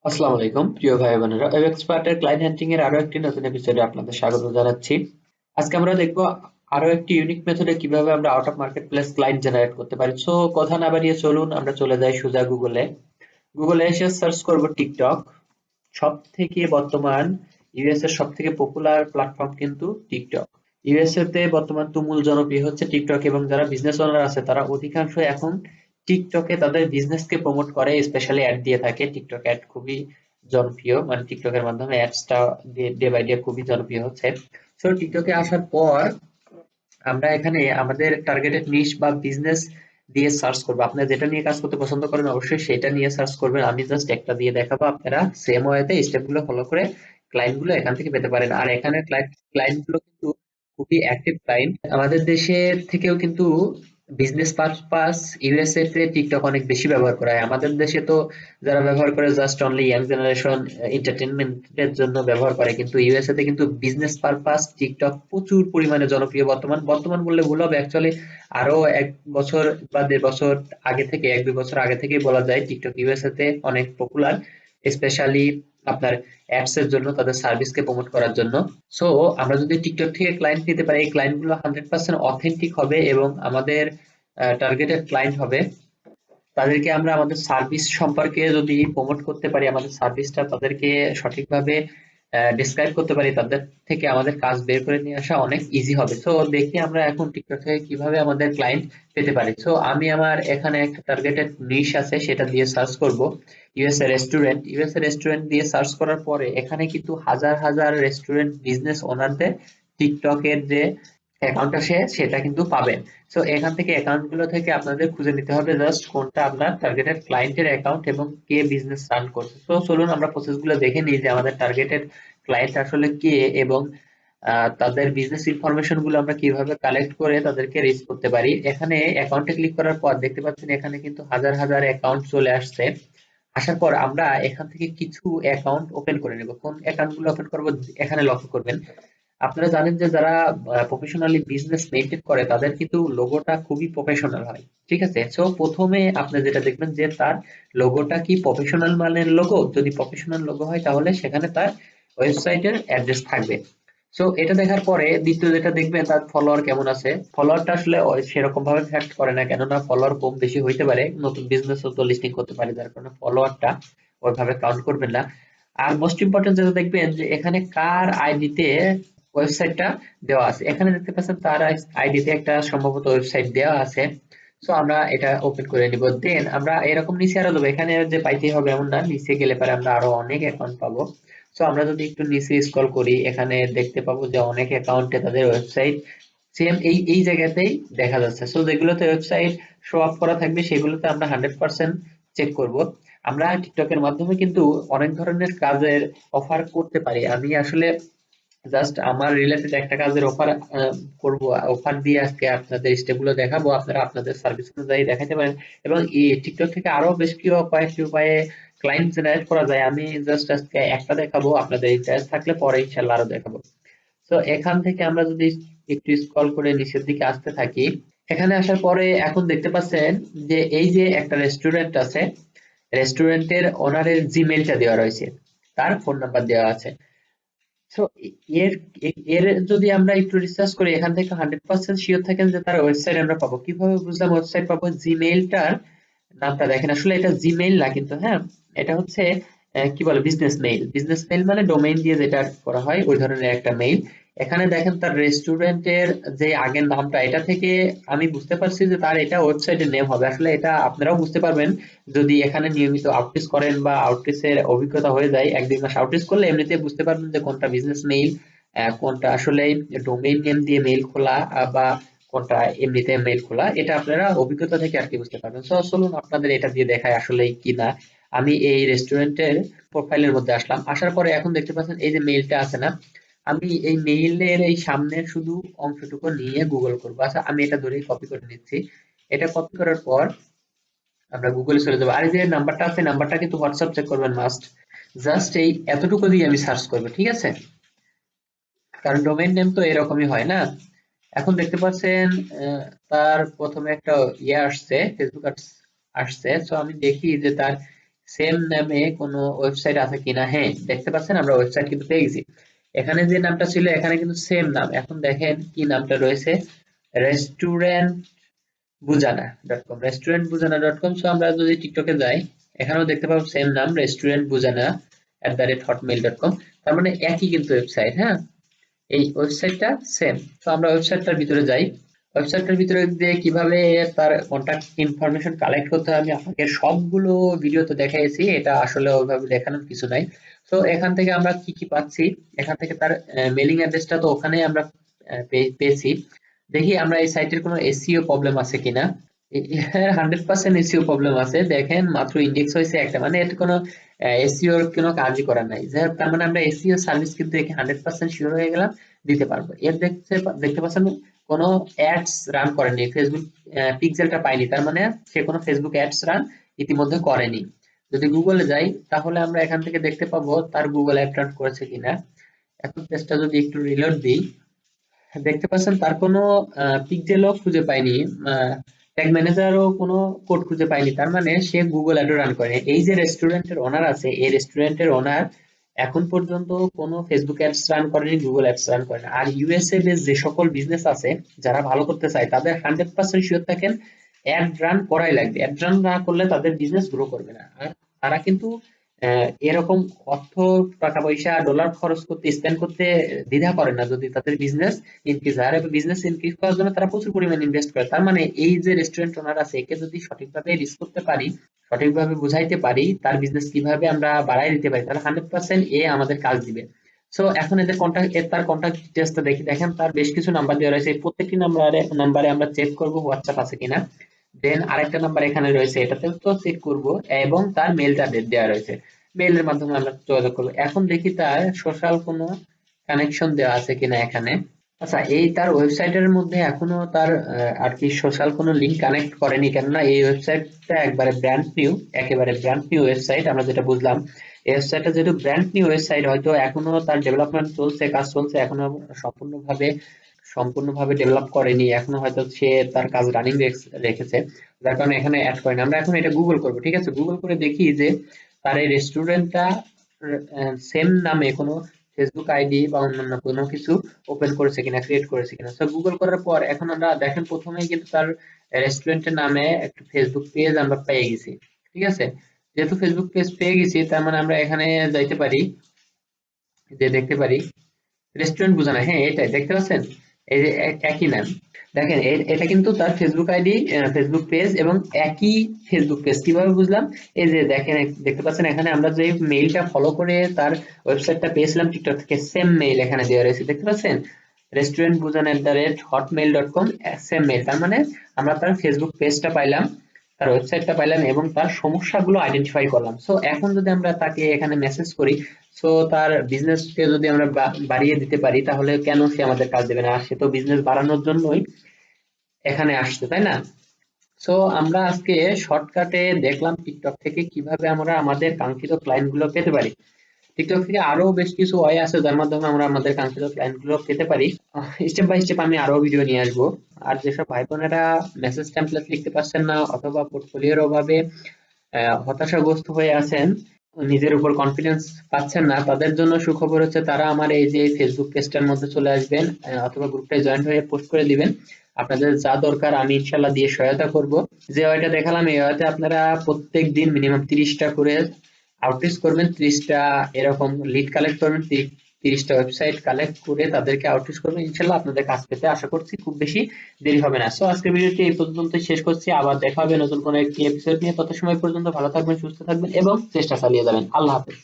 আসসালামু আলাইকুম প্রিয় ভাই বোনেরা, ওয়েব এক্সপার্টের ক্লায়েন্ট হ্যান্টিং এর আরো একটি নতুন এপিসোডে আপনাদের স্বাগত জানাচ্ছি। আজকে আমরা দেখব আরো একটি ইউনিক মেথডে কিভাবে আমরা out of market place client generate করতে পারি। সো কথা না বাড়িয়ে চলুন আমরা চলে যাই সোজা গুগলে এসে সার্চ করব টিকটক। সব থেকে বর্তমান ইউএস এর সব থেকে পপুলার প্ল্যাটফর্ম কিন্তু টিকটক। ইউএসএ তে বর্তমান তুমুল জনপ্রিয় হচ্ছে টিকটক, এবং যারা বিজনেস ওনার আছে তারা অধিকাংশ এখন টিকটকে তাদের বিজনেসকে প্রমোট করে, স্পেশালি অ্যাড দিয়ে থাকে। টিকটক অ্যাড খুবই জনপ্রিয়, মানে টিকটকের মাধ্যমে অ্যাডসটা ডে বাই ডে খুবই জনপ্রিয় হচ্ছে। সো টিকটকে আসার পর আমরা এখানে আমাদের টার্গেটেড নিশ বা বিজনেস দিয়ে সার্চ করবো। আপনারা যেটা নিয়ে কাজ করতে পছন্দ করেন অবশ্যই সেটা নিয়ে সার্চ করবেন। আমি জাস্ট একটা দিয়ে দেখাবো, আপনারা সেম ওয়েতে স্টেপ গুলো ফলো করে ক্লায়েন্ট গুলো এখান থেকে পেতে পারেন। আর এখানে ক্লায়েন্ট গুলো কিন্তু খুবই অ্যাক্টিভ ক্লায়েন্ট। আমাদের দেশের থেকেও কিন্তু বিজনেস পারপাস ইউএসএ তে টিকটক অনেক বেশি ব্যবহার করা হয়। আমাদের দেশে তো যারা ব্যবহার করে জাস্ট অনলি ইয়াং জেনারেশন এন্টারটেনমেন্টের জন্য ব্যবহার করে, কিন্তু ইউএসএ তে কিন্তু বিজনেস পারপাস টিকটক প্রচুর পরিমাণে জনপ্রিয়। বর্তমান বর্তমান বললে ভুল হবে, অ্যাকচুয়ালি আরো 1 বছর বা 1.5 বছর আগে থেকে, 1-2 বছর আগে থেকেই বলা যায় টিকটক ইউএসএ তে অনেক পপুলার, স্পেশালি আপনার অ্যাডস এর জন্য, তাদের সার্ভিসকে প্রমোট করার জন্য। সো আমরা যদি টিকটক থেকে ক্লায়েন্ট নিতে পারি, এই ক্লায়েন্ট গুলো 100% অথেন্টিক হবে এবং আমাদের টার্গেটেড ক্লায়েন্ট হবে। তাদেরকে আমরা আমাদের সার্ভিস সম্পর্কে যদি প্রমোট করতে পারি, আমাদের সার্ভিসটা তাদেরকে সঠিকভাবে ডিসক্রাইব করতে পারি, তাদের থেকে আমাদের কাজ বের করে নিয়ে আসা অনেক ইজি হবে। সো দেখি আমরা এখন টিকটক থেকে কিভাবে আমাদের ক্লায়েন্ট পেতে পারি। সো আমি আমার এখানে একটা টার্গেটেড নিশ আছে, সেটা দিয়ে সার্চ করব ইউএসএ রেস্টুরেন্ট দিয়ে সার্চ করার পরে এখানে কিন্তু হাজার হাজার রেস্টুরেন্ট বিজনেস ওনারদের টিকটকের যে অ্যাকাউন্ট আছে সেটা কিন্তু পাবেন। সো এখান থেকে অ্যাকাউন্ট গুলো থেকে আপনাদের খুঁজে নিতে হবে জাস্ট কোনটা আপনার টার্গেটেড ক্লায়েন্টের অ্যাকাউন্ট এবং কে বিজনেস রান করছে। তো চলুন আমরা প্রসেস গুলো দেখে নিই যে আমাদের টার্গেটেড ক্লায়েন্ট আসলে কে, এবং তাদের বিজনেস ইনফরমেশন গুলো আমরা কিভাবে কালেক্ট করে তাদেরকে রিচ করতে পারি। এখানে অ্যাকাউন্টে ক্লিক করার পর দেখতে পাচ্ছেন এখানে কিন্তু হাজার হাজার অ্যাকাউন্ট চলে আসছে। আসার পর আমরা এখান থেকে কিছু অ্যাকাউন্ট ওপেন করে নেব। কোন অ্যাকাউন্ট গুলো ওপেন করবো এখানে লক্ষ্য করবেন। আপনারা জানেন যে যারা প্রফেশনালি বিজনেস মেনটেন করে তাদের কিন্তু লোগোটা খুবই প্রফেশনাল হয়। ঠিক আছে, সো প্রথমে আপনি যেটা দেখবেন যে তার লোগোটা কি প্রফেশনাল মানের লোগো। যদি প্রফেশনাল লোগো হয় তাহলে সেখানে তার ওয়েবসাইটের অ্যাড্রেস থাকবে। সো এটা দেখার পরে দ্বিতীয় যেটা দেখবেন তার ফলোয়ার কেমন আছে। ফলোয়ারটা আসলে সেরকম ভাবে ফ্যাক্ট করে না, কেননা ফলোয়ার কম বেশি হইতে পারে, নতুন বিজনেস তো লিস্টিং করতে পারে, যার কারণে ফলোয়ারটা ওইভাবে কাউন্ট করবেন না। আর মোস্ট ইম্পর্টেন্ট যেটা দেখবেন যে এখানে কার আইডিতে ওয়েবসাইটটা দেওয়া আছে। এখানে দেখতে পাচ্ছেন তার আইডিতে একটা সম্ভবত ওয়েবসাইট দেওয়া আছে। সো আমরা এটা ওপেন করে নিব, দেন আমরা এরকম নিচে আরো দেবো। এখানে যে পাইতেই হবে এমন না, নিচে গেলে পরে আমরা আরো অনেক অ্যাকাউন্ট পাবো। সো আমরা যদি একটু নিচে স্ক্রল করি এখানে দেখতে পাবো যে অনেক অ্যাকাউন্টে তাদের ওয়েবসাইট সেম এই এই জায়গাতেই দেখা যাচ্ছে। সো যেগুলোতে ওয়েবসাইট শো অফ করা থাকবে সেগুলোতে আমরা 100% চেক করব। আমরা টিকটকের মাধ্যমে কিন্তু অনেক ধরনের কাজের অফার করতে পারি। আমি আসলে জাস্ট আমার রিলেটেড একটা কাজের অফার করব, অফার দিয়ে আজকে আপনাদের স্টেপগুলো দেখাবো, আপনারা আপনাদের সার্ভিস অনুযায়ী দেখাতে পারেন। এবং এই টিকটক থেকে আরো বেশ কয়েকটি উপায়ে ক্লায়েন্ট জেনারেট করা যায়। আমি জাস্ট আজকে একটা দেখাবো, আপনাদের ইন্টারেস্ট থাকলে পরে ইনশাল্লাহ আরো দেখাবো। তো এখান থেকে আমরা যদি একটু স্ক্রল করে নিচের দিকে আসতে থাকি, এখানে আসার পরে এখন দেখতে পাচ্ছেন যে এই যে একটা রেস্টুরেন্ট আছে, রেস্টুরেন্টের ওনারের জিমেইলটা দেওয়া রয়েছে, তার ফোন নাম্বার দেওয়া আছে। সো এর এর যদি আমরা একটু রিসার্চ করি এখান থেকে 100% শিওর থাকেন যে তার ওয়েবসাইট আমরা পাবো। কিভাবে বুঝলাম ওয়েবসাইট পাবো? জিমেইলটার নামটা দেখেন, আসলে এটা জিমেইল না কিন্তু, হ্যাঁ এটা হচ্ছে কি বলে বিজনেস মেইল মানে ডোমেইন দিয়ে যেটা করা হয় ওই ধরনের একটা মেইল। এখানে দেখেন তার রেস্টুরেন্টের যে আগের নামটা, এটা থেকে আমি বুঝতে পারছি যে তার এটা ওয়েবসাইটের নেম হবে। আসলে এটা আপনারাও বুঝতে পারবেন যদি এখানে নিয়মিত আউটরিচ করেন বা আউটরিচের অভিজ্ঞতা হয়ে যায়। 1-2 মাস আউটরিচ করলে এমনিতে বুঝতে পারবেন যে কোনটা বিজনেস মেইল, কোনটা আসলে ডোমেইন নেম দিয়ে মেইল খোলা, বা কোনটা এমনিতে মেইল খোলা। এটা আপনারা অভিজ্ঞতা থেকে আর কি বুঝতে পারবেন। তো চলুন আপনাদের এটা দিয়ে দেখায় আসলে কি না। আমি এই রেস্টুরেন্টের প্রোফাইলের মধ্যে আসলাম, আসার পরে এখন দেখতে পাচ্ছেন এই যে মেইলটা আছে না, আমি এই মেইলের এই সামনের শুধু অংশটুকু নিয়ে গুগল করবো। আচ্ছা আমি এটা ধরেই কপি করে নিচ্ছি। এটা কপি করার পর আমরা গুগলে চলে যাবো। আর এই যে নাম্বারটা আছে, নাম্বারটা কিন্তু হোয়াটসঅ্যাপ চেক করবেন মাস্ট। জাস্ট এই এতটুকু দিয়ে আমি সার্চ করবো, ঠিক আছে, কারণ ডোমেইন নেম তো এরকমই হয় না। এখন দেখতে পাচ্ছেন তার প্রথমে একটা ইয়ে আসছে, ফেসবুক আসছে। তো আমি দেখি যে তার সেম নামে কোনো ওয়েবসাইট আছে কিনা। হ্যাঁ, দেখতে পাচ্ছেন আমরা ওয়েবসাইট কিন্তু পেয়ে গেছি। এখানে যে নামটা ছিল এখানে কিন্তু সেম নাম। এখন দেখেন কি নামটা রয়েছে, রেস্টুরেন্ট বুজানা ডট কম, রেস্টুরেন্ট বুজানা ডট কম। সো আমরা যদি টিকটকে যাই, এখানেও দেখতে পাবো সেম নাম, রেস্টুরেন্ট বুজানা @hotmail.com। তার মানে একই কিন্তু ওয়েবসাইট। হ্যাঁ, এই ওয়েবসাইটটা সেম। তো আমরা ওয়েবসাইটটার ভিতরে যাই। ওয়েবসাইটটার ভিতরে দিয়ে কিভাবে তার কন্টাক্ট ইনফরমেশন কালেক্ট করতে হয় আমি আপনাকে সবগুলো ভিডিওতে দেখাইছি, এটা আসলে ওইভাবে দেখানোর কিছু নাই। তো এখান থেকে আমরা কি কি পাচ্ছি, এখান থেকে তার মেলিং অ্যাড্রেসটা তো ওখানে আমরা পেয়েছি। দেখি আমরা এই সাইটের কোনো এসইও প্রবলেম আছে কিনা। 100% এসইও প্রবলেম আছে। দেখেন মাত্র ইন্ডেক্স হয়েছে একটা, মানে এটা কোনো এসইও এর কোনো কাজই করার নাই। যাই হোক, তার মানে আমরা এসইও সার্ভিস কিন্তু এখানে 100% শিওর হয়ে গেলাম দিতে পারবো। এর দেখতে পাচ্ছেন কোনো অ্যাডস রান করেনি, ফেসবুক পিক্সেলটা পাইনি, তার মানে সে কোনো ফেসবুক অ্যাডস রান ইতিমধ্যে করেনি। যদি গুগলে যাই তাহলে আমরা এখান থেকে দেখতে পাবো তার গুগল অ্যাড রান করেছে কিনা। এখন পেজটা যদি একটু রিলোড দিই, দেখতে পাচ্ছেন তার কোনো পিক্সেলও খুঁজে পাইনি, ট্যাগ ম্যানেজারও কোনো কোড খুঁজে পাইনি। তার মানে সে গুগল অ্যাডও রান করে। এই যে রেস্টুরেন্টের ওনার আছে, এই রেস্টুরেন্টের ওনার এখন পর্যন্ত কোনো ফেসবুক অ্যাডস রান করেনি, গুগল অ্যাডস রান করেনি। আর ইউএসএ বেস যে সকল বিজনেস আছে যারা ভালো করতে চায় তাদের 100% শিওর থাকেন অ্যাড রান করাই লাগবে। অ্যাড রান না করলে তাদের বিজনেস গ্রো করবে না। আর তারা কিন্তু এরকম অর্থ, টাকা পয়সা, ডলার খরচ করতে, স্পেন্ড করতে দ্বিধা করে না যদি তাদের বিজনেস ইনক্রিজ হয়। আর বিজনেস ইনক্রিজ করার জন্য তারা প্রচুর পরিমাণে ইনভেস্ট করে। তার মানে এই যে রেস্টুরেন্ট ওনার আছে একে যদি সঠিকভাবে রিচ করতে পারি, সঠিকভাবে বুঝাইতে পারি তার বিজনেস কিভাবে আমরা বাড়াই দিতে পারি, তাহলে 100% এ আমাদের কাজ দিবে। সো এখন এদের কন্টাক্ট, তার কন্টাক্ট ডিটেলসটা দেখি। দেখেন তার বেশ কিছু নাম্বার দেওয়া রয়েছে, এই প্রত্যেকটি নাম্বারে আমরা চেক করব হোয়াটসঅ্যাপ আছে কিনা। দেন আরেকটা নাম্বার এখানে রয়েছে, এটাতেও তো চেক করব। এবং তার মেলটা দেওয়া রয়েছে, মেইলের মাধ্যমে আমরা যোগাযোগ করবো। এখন দেখি তার সোশ্যাল কোনো কানেকশন দেওয়া আছে কিনা এখানে। আচ্ছা, এই তার ওয়েবসাইটের মধ্যে এখনো তার আর কি সোশ্যাল কোনো লিংক কানেক্ট করেনি, কেননা এই ওয়েবসাইটটা একবারে ব্র্যান্ড নিউ, একেবারে ব্র্যান্ড নিউ ওয়েবসাইট। আমরা যেটা বুঝলাম এই ওয়েবসাইটটা যেহেতু ব্র্যান্ড নিউ ওয়েবসাইট, হয়তো এখনো তার ডেভেলপমেন্ট চলছে, কাজ চলছে, এখনো সম্পূর্ণভাবে সম্পূর্ণভাবে ডেভেলপ করেনি, এখনো হয়তো সে তার কাজ রানিং রেখেছে, যার কারণে এখানে অ্যাড করেনি। আমরা এখন এটা গুগল করবো, ঠিক আছে? গুগল করে দেখি যে তার এই রেস্টুরেন্টটা সেম নামে কোনো ফেসবুক আইডি বা অন্যান্য কোনো কিছু ওপেন করেছে কিনা, ক্রিয়েট করেছে কিনা। তো গুগল করার পর এখন আমরা দেখেন প্রথমেই কিন্তু তার রেস্টুরেন্টের নামে একটা ফেসবুক পেজ আমরা পেয়ে গেছি, ঠিক আছে? যেহেতু ফেসবুক পেজ পেয়ে গেছি, তার মানে আমরা এখানে যাইতে পারি, যে দেখতে পারি রেস্টুরেন্ট বোঝানো। হ্যাঁ, এটাই দেখতে পাচ্ছেন, এই যে একই নাম। দেখেন এটা কিন্তু তার ফেসবুক আইডি, ফেসবুক পেজ এবং একই ফেসবুক পেজ। কিভাবে বুঝলাম? এই যে দেখেন, দেখতে পাচ্ছেন এখানে আমরা যে মেইলটা ফলো করে তার ওয়েবসাইটটা পেয়েছিলাম টিকটক থেকে, সেম মেইল এখানে দেওয়া রয়েছে, দেখতে পাচ্ছেন? রেস্টুরেন্ট বুজান @hotmail.com, সেম মেইল। তার মানে আমরা তার ফেসবুক পেজটা পাইলাম, তার ওয়েবসাইটটা পাইলাম এবং তার সমস্যাগুলো আইডেন্টিফাই করলাম। সো এখন যদি আমরা তাকে এখানে মেসেজ করি, সো তার বিজনেসকে যদি আমরা বাড়িয়ে দিতে পারি, তাহলে কেন সে আমাদের কাজ দেবে না? আর সে তো বিজনেস বাড়ানোর জন্যই এখানে আসছে, তাই না? সো আমরা আজকে শর্টকাটে দেখলাম টিকটক থেকে কিভাবে আমরা আমাদের কাঙ্ক্ষিত ক্লায়েন্ট গুলো পেতে পারি। টিকটক থেকে আরো বেশ কিছু ওয়ে আছে যার মাধ্যমে আমরা আমাদের কাঙ্ক্ষিত ক্লায়েন্ট গুলো পেতে পারি। স্টেপ বাই স্টেপ আমি আরো ভিডিও নিয়ে আসবো। আর যেসব ভাই বোনেরা মেসেজ টেমপ্লেট লিখতে পারছেন না অথবা পোর্টফোলিওর অভাবে হতাশাগ্রস্ত হয়ে আছেন, নিজের উপর কনফিডেন্স পাচ্ছেন না, তাদের জন্য সুখবর হচ্ছে তারা আমার এই যে ফেসবুক পেজটার মধ্যে চলে আসবেন, অথবা গ্রুপটায় জয়েন্ট হয়ে পোস্ট করে দিবেন। আপনাদের যা দরকার আমি ইনশাল্লাহ দিয়ে সহায়তা করব। যে ওইটা দেখালাম এই ওইতে আপনারা প্রত্যেক দিন মিনিমাম 30টা করে আউটরিচ করবেন, 30টা এরকম লিড কালেক্ট করবেন, 30টা ওয়েবসাইট কালেক্ট করে তাদেরকে আউটরিচ করবেন। ইনশাল্লাহ আপনাদের কাজ পেতে আশা করছি খুব বেশি দেরি হবে না। সো আজকের ভিডিওটি এই পর্যন্ত শেষ করছি, আবার দেখা হবে নতুন কোনো একটি এপিসোড নিয়ে। তত সময় পর্যন্ত ভালো থাকবেন, সুস্থ থাকবেন এবং চেষ্টা চালিয়ে যাবেন। আল্লাহ হাফেজ।